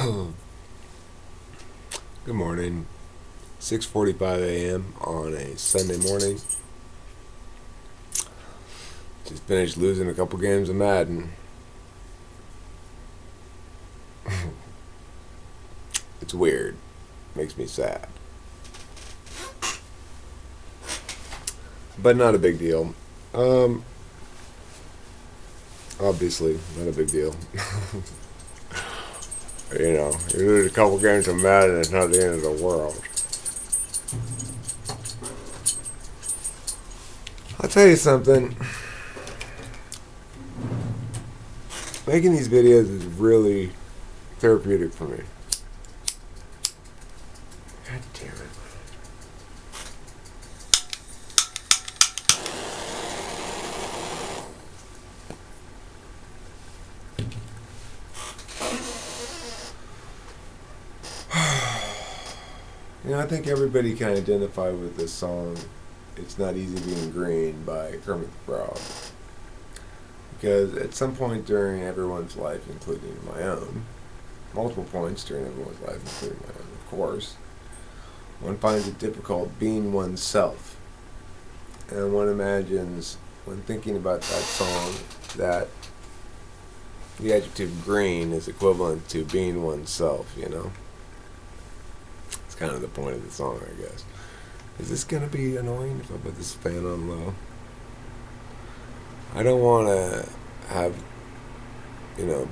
Good morning. 6:45 a.m. on a Sunday morning. Just finished losing a couple games of Madden. It's weird. Makes me sad. But not a big deal. Obviously, not a big deal. You lose a couple games of Madden, it's not the end of the world. I'll tell you something. Making these videos is really therapeutic for me. God damn it. I think everybody can identify with this song, It's Not Easy Being Green by Kermit the Frog. Because at some point during everyone's life, including my own, multiple points during everyone's life, including my own, of course, one finds it difficult being oneself. And one imagines, when thinking about that song, that the adjective green is equivalent to being oneself, It's kind of the point of the song, I guess. Is this going to be annoying if I put this fan on low? I don't want to have,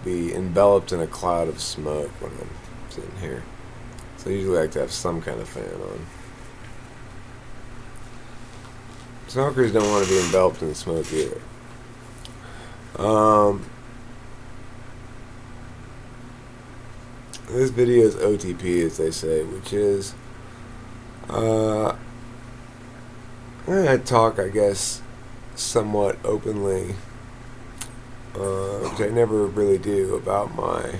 be enveloped in a cloud of smoke when I'm sitting here. So I usually like to have some kind of fan on. Smokers don't want to be enveloped in smoke either. This video is OTP, as they say, which is, I'm going to talk, I guess, somewhat openly, which I never really do, about my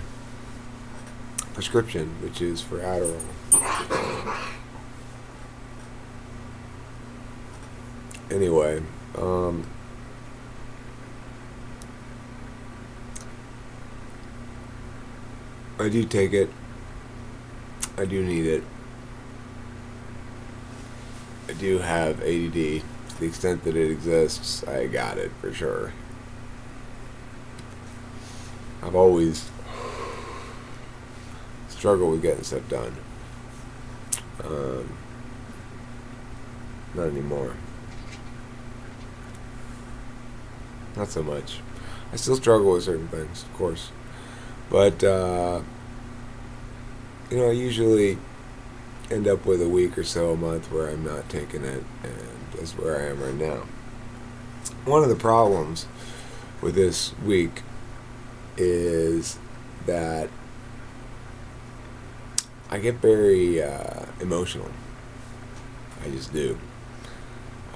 prescription, which is for Adderall. Anyway, I do take it. I do need it. I do have ADD. To the extent that it exists, I got it for sure. I've always struggled with getting stuff done. Not anymore. Not so much. I still struggle with certain things, of course. But, I usually end up with a week or so, a month, where I'm not taking it, and that's where I am right now. One of the problems with this week is that I get very emotional. I just do.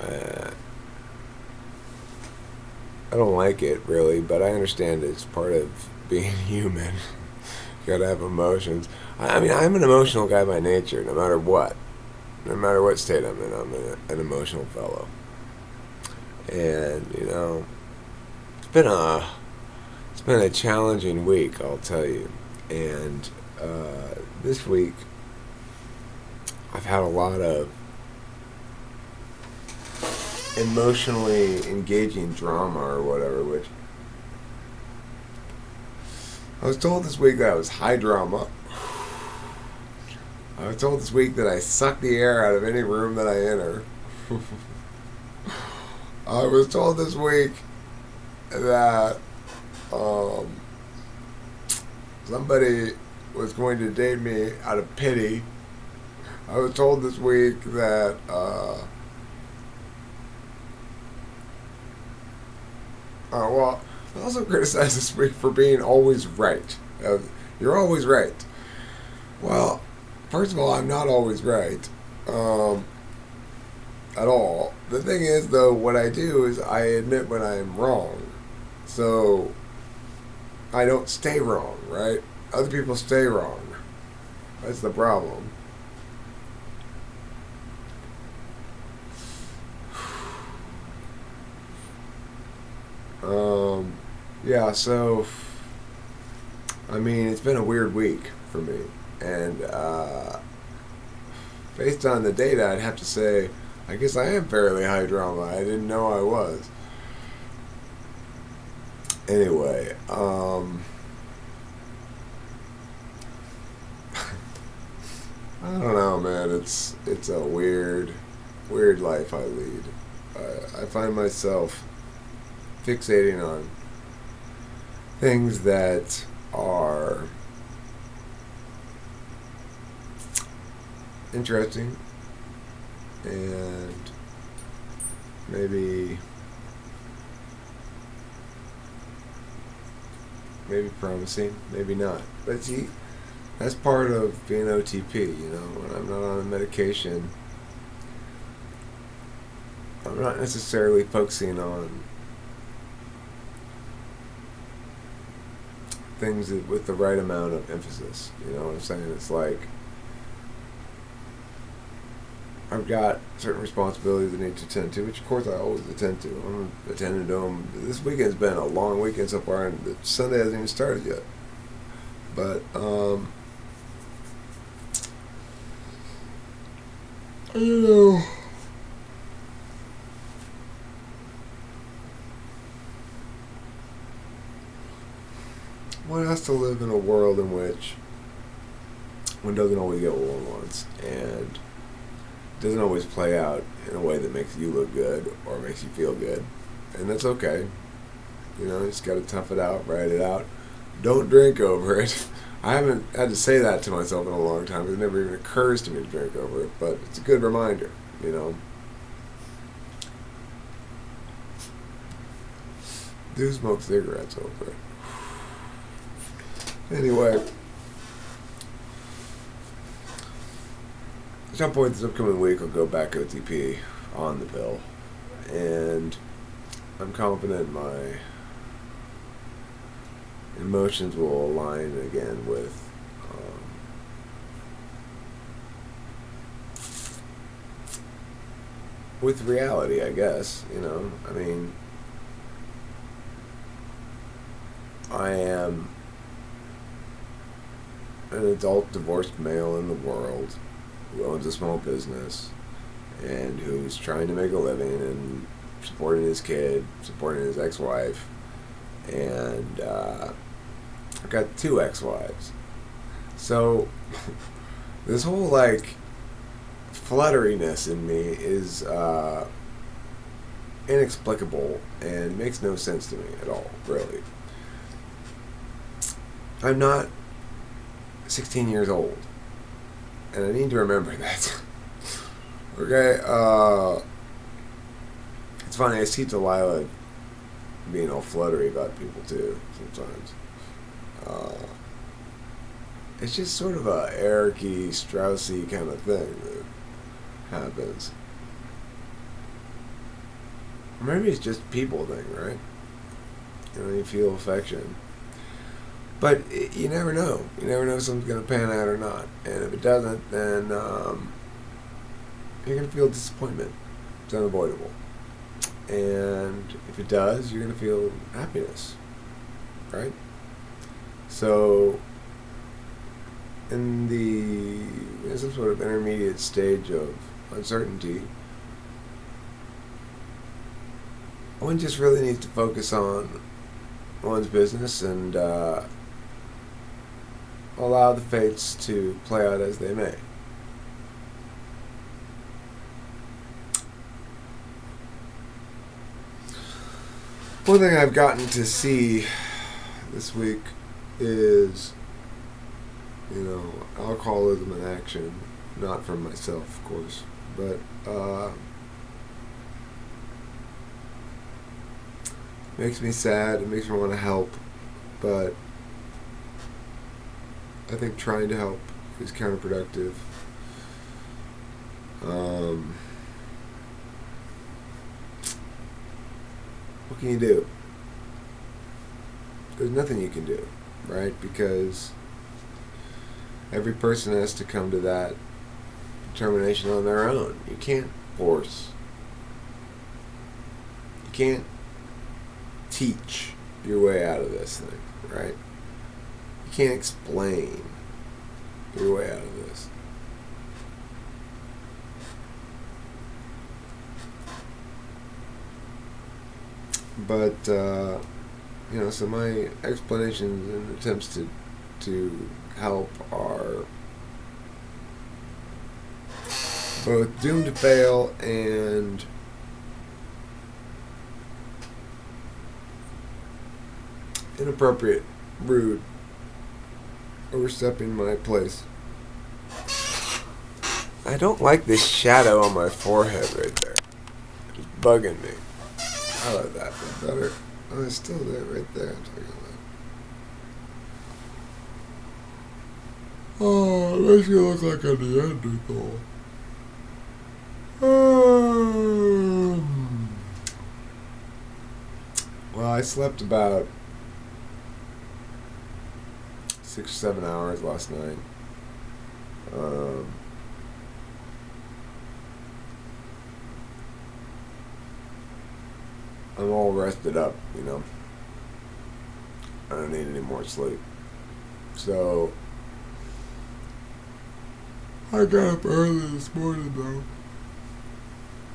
I don't like it, really, but I understand it's part of being human. You gotta have emotions. I'm an emotional guy by nature, no matter what. No matter what state I'm in, I'm an emotional fellow. And, it's been a challenging week, I'll tell you. And this week, I've had a lot of emotionally engaging drama or whatever, which I was told this week that I was high drama. I was told this week that I suck the air out of any room that I enter. I was told this week that somebody was going to date me out of pity. I was told this week that I also criticized this week for being always right. You're always right. Well, first of all, I'm not always right at all. The thing is, though, what I do is I admit when I'm wrong. So I don't stay wrong, right? Other people stay wrong. That's the problem. Yeah, so, it's been a weird week, for me. And based on the data, I'd have to say, I guess I am fairly high drama. I didn't know I was. Anyway, I don't know, man. It's a weird life I lead. I find myself fixating on things that are interesting and maybe promising, maybe not. But see, that's part of being OTP, when I'm not on a medication, I'm not necessarily focusing on things with the right amount of emphasis. You know what I'm saying? It's like I've got certain responsibilities I need to attend to, which of course I always attend to. I'm attending to them. This weekend's been a long weekend so far, and the Sunday hasn't even started yet. But I don't know. One has to live in a world in which one doesn't always get what one wants, and doesn't always play out in a way that makes you look good or makes you feel good. And that's okay. You just got to tough it out, ride it out. Don't drink over it. I haven't had to say that to myself in a long time. It never even occurs to me to drink over it, but it's a good reminder, Do smoke cigarettes over it. Anyway, at some point this upcoming week I'll go back OTP on the pill, and I'm confident my emotions will align again with reality, I guess. I am an adult divorced male in the world who owns a small business and who's trying to make a living and supporting his kid, supporting his ex-wife, and I've got 2 ex-wives. So this whole flutteriness in me is inexplicable and makes no sense to me at all, really. I'm not 16 years old, and I need to remember that. Okay, it's funny, I see Delilah being all fluttery about people too, sometimes. It's just sort of a Eric-y, Strauss-y kind of thing that happens. Or maybe it's just a people thing, right? You feel affection. But you never know. You never know if something's going to pan out or not. And if it doesn't, then you're going to feel disappointment. It's unavoidable. And if it does, you're going to feel happiness. Right? So, in some sort of intermediate stage of uncertainty, one just really needs to focus on one's business and allow the fates to play out as they may. One thing I've gotten to see this week is, alcoholism in action. Not from myself, of course, but makes me sad. It makes me want to help, but I think trying to help is counterproductive. What can you do? There's nothing you can do, right? Because every person has to come to that determination on their own. You can't force. You can't teach your way out of this thing, right? You can't explain your way out of this. But so my explanations and attempts to help are both doomed to fail and inappropriate, rude, overstepping my place. I don't like this shadow on my forehead right there. It's bugging me. I like that bit better. Oh, it's still there right there. I'm talking about. Oh, it makes me look like a Neanderthal. Well, I slept about 6 or 7 hours last night. I'm all rested up, I don't need any more sleep. So, I got up early this morning, though.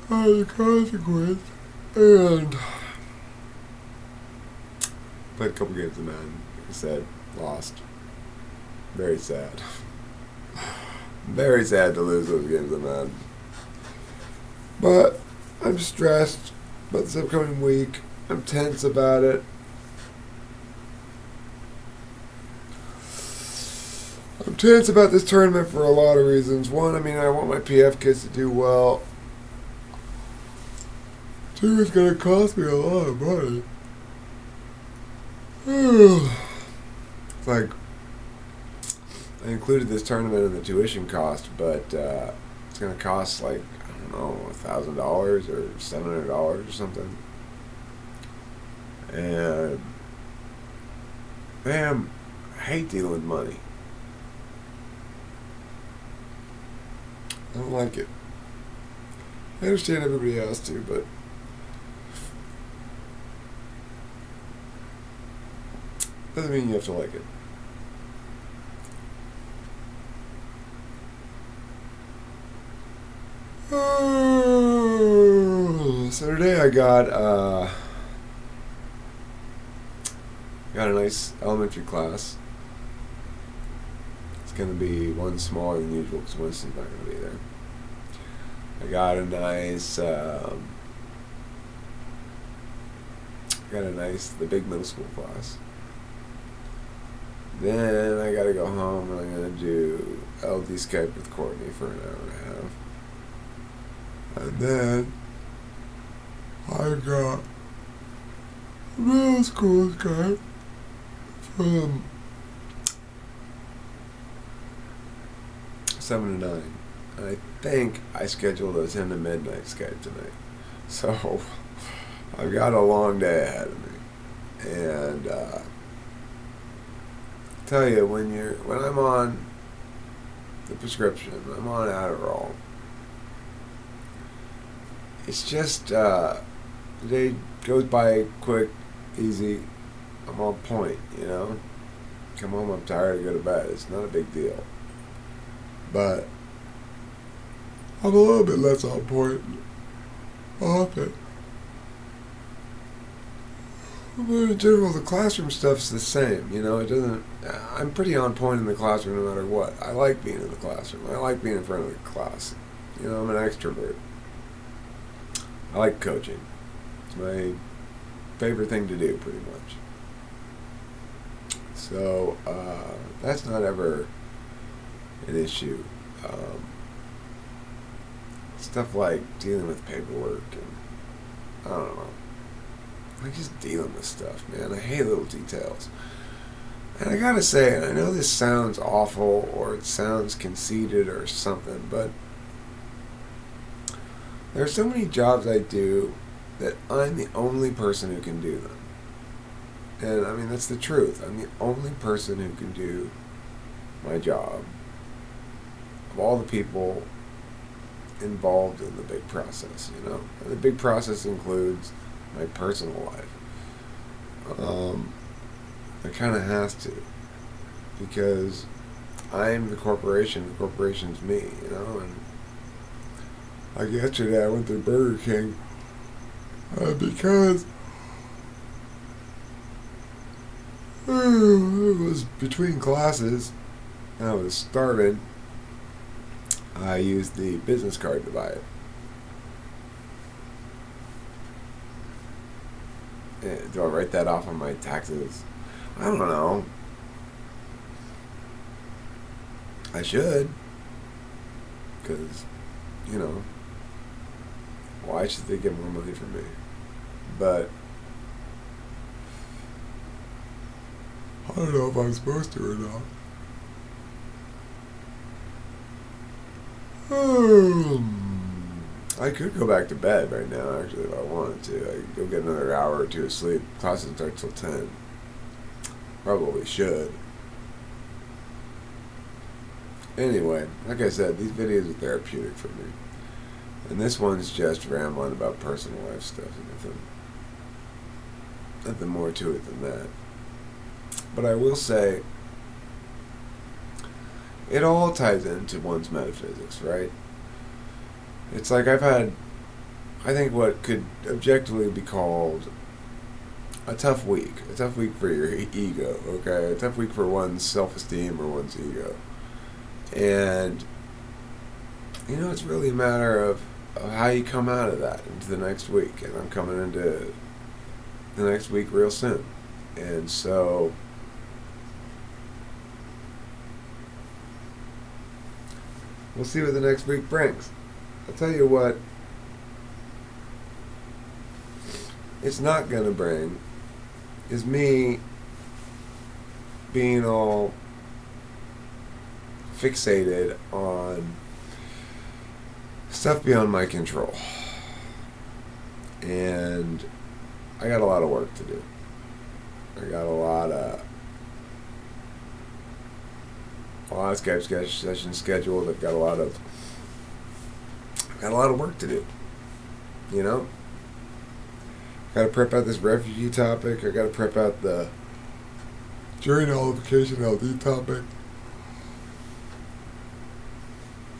As a consequence. And played a couple games of Madden. Like I said, lost. Very sad. Very sad to lose those games of Madden. But I'm stressed about this upcoming week. I'm tense about it. I'm tense about this tournament for a lot of reasons. One, I want my PF kids to do well. Two, it's going to cost me a lot of money. It's like, I included this tournament in the tuition cost, but it's going to cost like, I don't know, $1,000 or $700 or something. And, man, I hate dealing with money. I don't like it. I understand everybody has to, but doesn't mean you have to like it. So today I got a nice elementary class. It's going to be one smaller than usual because Winston's not going to be there. I got the big middle school class. Then I gotta go home and I'm gonna do LD Skype with Courtney for an hour and a half. And then I got middle school Skype from 7 to 9. And I think I scheduled a 10 to midnight Skype tonight. So I've got a long day ahead of me. And tell you, when I'm on the prescription, I'm on Adderall, it's just the day goes by quick, easy. I'm on point, Come home, I'm tired, I go to bed. It's not a big deal. But I'm a little bit less on point often. But in general, the classroom stuff's the same, it doesn't. I'm pretty on point in the classroom no matter what. I like being in the classroom. I like being in front of the class. I'm an extrovert. I like coaching. It's my favorite thing to do, pretty much. So, that's not ever an issue. Stuff like dealing with paperwork and, I don't know. I just dealing with stuff, man. I hate little details. And I gotta say, and I know this sounds awful or it sounds conceited or something, but there are so many jobs I do that I'm the only person who can do them. And that's the truth. I'm the only person who can do my job of all the people involved in the big process, And the big process includes my personal life. It kind of has to, because I'm the corporation. The corporation's me. And like yesterday, I went to Burger King because it was between classes. I was starving. I used the business card to buy it. Do I write that off on my taxes? I don't know. I should. Because, why should they get more money from me? But I don't know if I'm supposed to or not. I could go back to bed right now, actually, if I wanted to. I could go get another hour or two of sleep. Classes start till 10. Probably should. Anyway, like I said, these videos are therapeutic for me. And this one's just rambling about personal life stuff and nothing more to it than that. But I will say, it all ties into one's metaphysics, right? It's like I've had, I think, what could objectively be called a tough week. A tough week for your ego, okay? A tough week for one's self-esteem or one's ego. And, it's really a matter of how you come out of that into the next week. And I'm coming into the next week real soon. And so we'll see what the next week brings. I'll tell you what it's not going to bring is me being all fixated on stuff beyond my control. And I got a lot of work to do. I got a lot of Skype sessions scheduled. I've got a lot of work to do. Got to prep out this refugee topic. I got to prep out the jury nullification LD topic,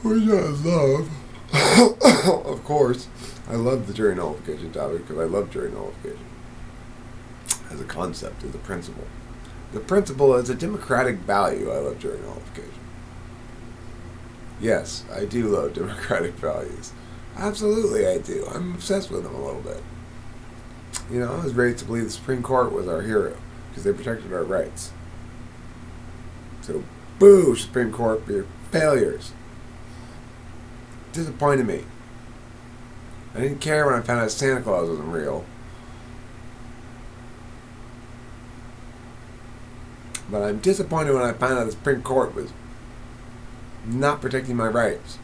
which I love. Of course, I love the jury nullification topic because I love jury nullification as a concept, as a principle. The principle as a democratic value. I love jury nullification. Yes, I do love democratic values. Absolutely, I do. I'm obsessed with them a little bit. I was raised to believe the Supreme Court was our hero because they protected our rights. So, boo, Supreme Court, for your failures. Disappointed me. I didn't care when I found out Santa Claus wasn't real. But I'm disappointed when I found out the Supreme Court was not protecting my rights.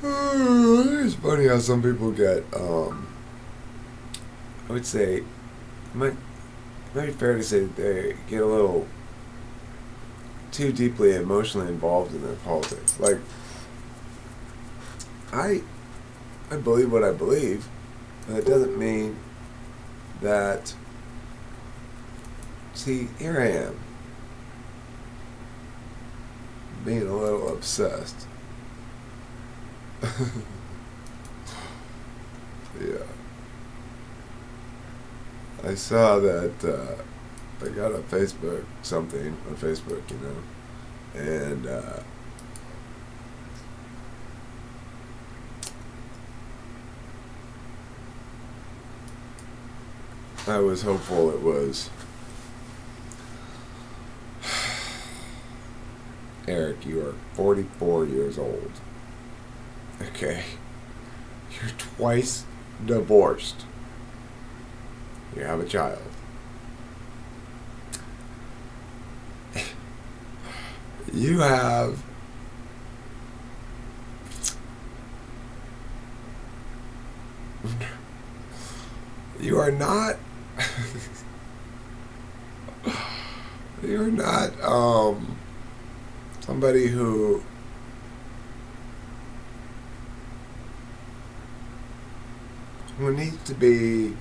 It's funny how some people get, I would say, it might be fair to say that they get a little too deeply emotionally involved in their politics. Like, I believe what I believe, and it doesn't mean that, see, here I am, being a little obsessed. Yeah. I saw that I got a Facebook something on Facebook, and I was hopeful it was Eric, you are 44 years old. Okay. You're twice divorced. You have a child. You have you are not you're not somebody who who needs to be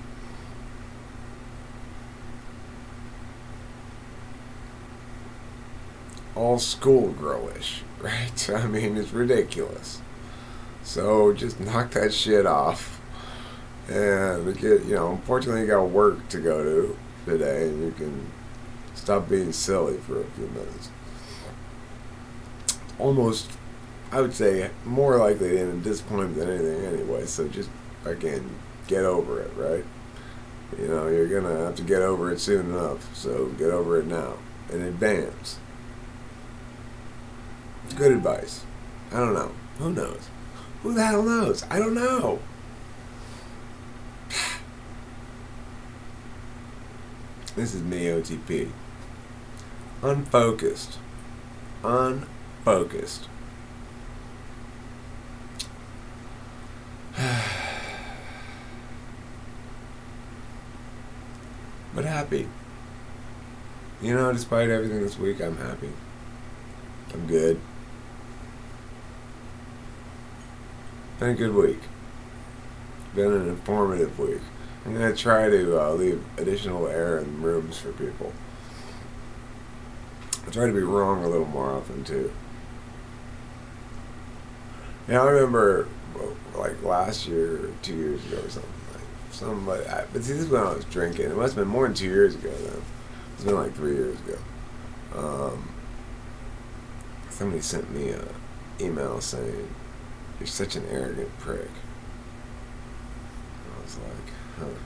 all schoolgirlish, right? I mean, it's ridiculous. So just knock that shit off. And unfortunately, you got work to go to today, and you can stop being silly for a few minutes. Almost, I would say, more likely to end in disappointment than anything anyway. So just, again, get over it, right? You're going to have to get over it soon enough. So get over it now, in advance. Good advice. I don't know. Who knows? Who the hell knows? I don't know. This is me, OTP. Unfocused. Unfocused. But happy. Despite everything this week, I'm happy. I'm good. Been a good week. Been an informative week. I'm going to try to leave additional air in rooms for people. I try to be wrong a little more often, too. I remember, like, last year or 2 years ago or something like that. But see, this is when I was drinking. It must have been more than 2 years ago, then. It's been like 3 years ago. Somebody sent me an email saying, "You're such an arrogant prick." I was like, huh.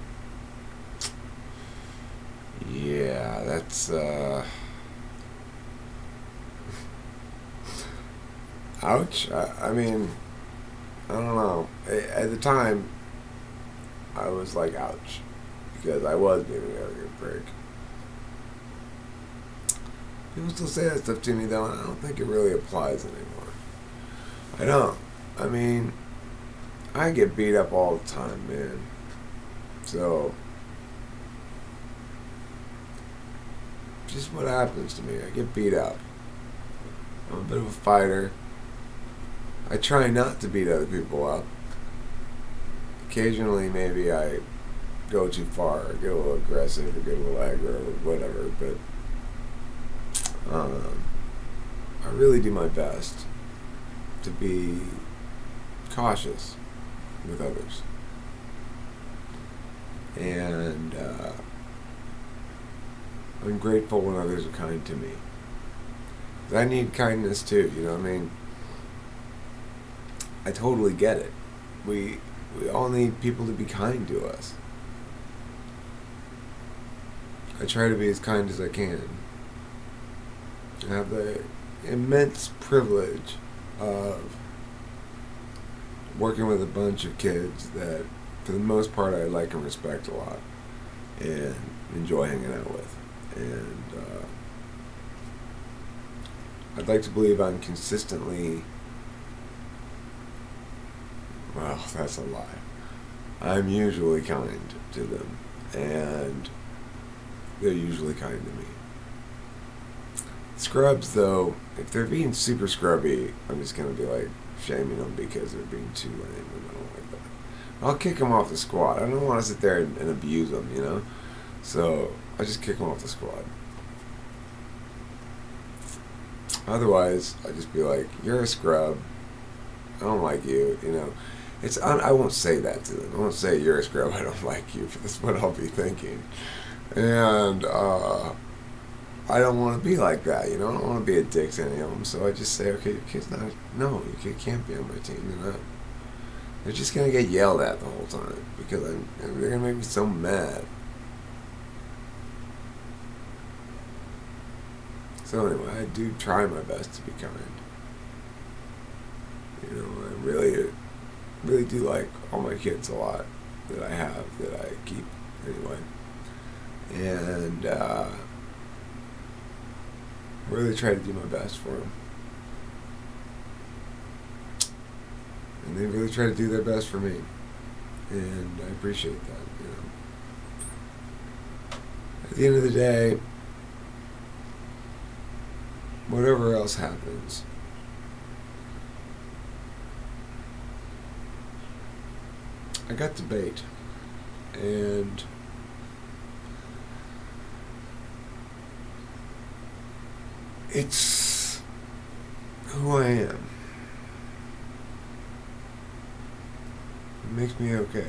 Yeah, that's, ouch. I mean, I don't know. At the time, I was like, ouch. Because I was being an arrogant prick. People still say that stuff to me, though, and I don't think it really applies anymore. I don't. I mean, I get beat up all the time, man. So, just what happens to me. I get beat up. I'm a bit of a fighter. I try not to beat other people up. Occasionally, maybe I go too far, or get a little aggressive, or get a little aggro, or whatever, but I really do my best to be cautious with others. And I'm grateful when others are kind to me. I need kindness too, you know what I mean? I totally get it. We all need people to be kind to us. I try to be as kind as I can. I have the immense privilege of working with a bunch of kids that, for the most part, I like and respect a lot and enjoy hanging out with. And I'd like to believe I'm consistently, well, that's a lie. I'm usually kind to them, and they're usually kind to me. Scrubs, though, if they're being super scrubby, I'm just going to be like shaming them because they're being too lame, and I don't like that. I'll kick them off the squad. I don't want to sit there and abuse them, you know? So I just kick them off the squad. Otherwise, I just be like, you're a scrub. I don't like you, you know? I won't say that to them. I won't say, you're a scrub, I don't like you. That's what I'll be thinking. And I don't want to be like that, you know? I don't want to be a dick to any of them. So I just say, okay, your kid's not, no, your kid can't be on my team. They're just going to get yelled at the whole time because they're going to make me so mad. So anyway, I do try my best to be kind. You know, I really do like all my kids a lot that I have, that I keep anyway. And really try to do my best for them. And they really try to do their best for me. And I appreciate that, you know. At the end of the day, whatever else happens, I got the bait, and it's who I am. It makes me okay.